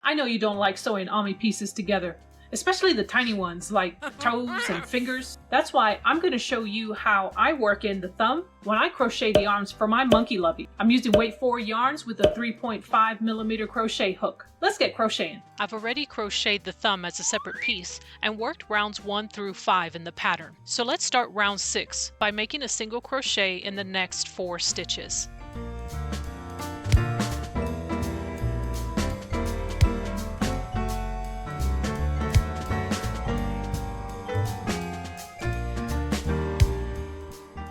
I know you don't like sewing Ami pieces together, especially the tiny ones like toes and fingers. That's why I'm going to show you how I work in the thumb when I crochet the arms for my monkey Lovey. I'm using weight 4 yarns with a 3.5mm crochet hook. Let's get crocheting. I've already crocheted the thumb as a separate piece and worked rounds 1 through 5 in the pattern. So let's start round 6 by making a single crochet in the next 4 stitches.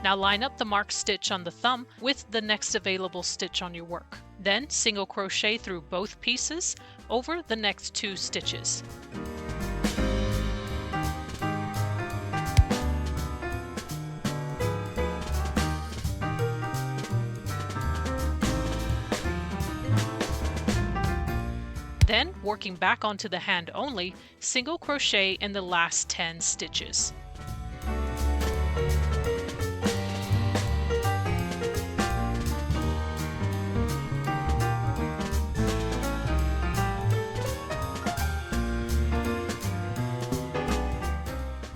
Now line up the marked stitch on the thumb with the next available stitch on your work. Then single crochet through both pieces over the next 2 stitches. Then, working back onto the hand only, single crochet in the last 10 stitches.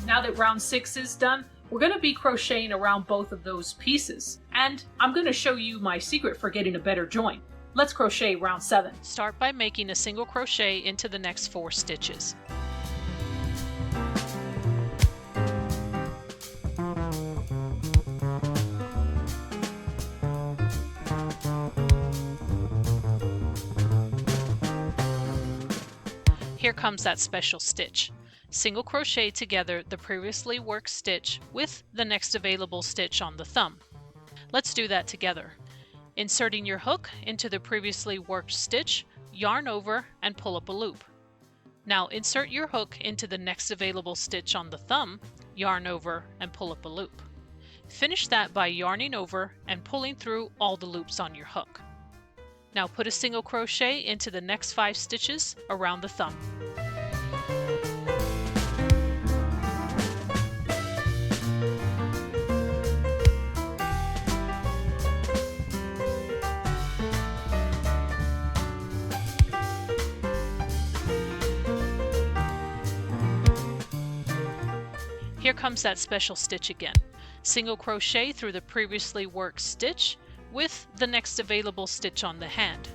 Now that round 6 is done, we're going to be crocheting around both of those pieces. And I'm going to show you my secret for getting a better join. Let's crochet round 7. Start by making a single crochet into the next 4 stitches. Here comes that special stitch. Single crochet together the previously worked stitch with the next available stitch on the thumb. Let's do that together. Inserting your hook into the previously worked stitch, yarn over and pull up a loop. Now insert your hook into the next available stitch on the thumb, yarn over and pull up a loop. Finish that by yarning over and pulling through all the loops on your hook. Now put a single crochet into the next 5 stitches around the thumb. Here comes that special stitch again. Single crochet through the previously worked stitch with the next available stitch on the hand.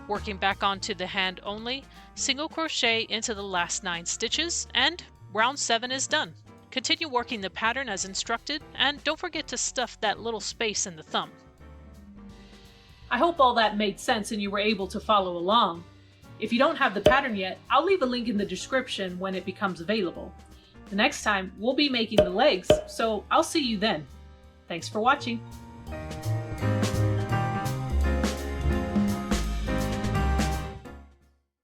Working back onto the hand only, single crochet into the last 9 stitches, and round 7 is done. Continue working the pattern as instructed, and don't forget to stuff that little space in the thumb. I hope all that made sense and you were able to follow along. If you don't have the pattern yet, I'll leave a link in the description when it becomes available. The next time, we'll be making the legs, so I'll see you then. Thanks for watching.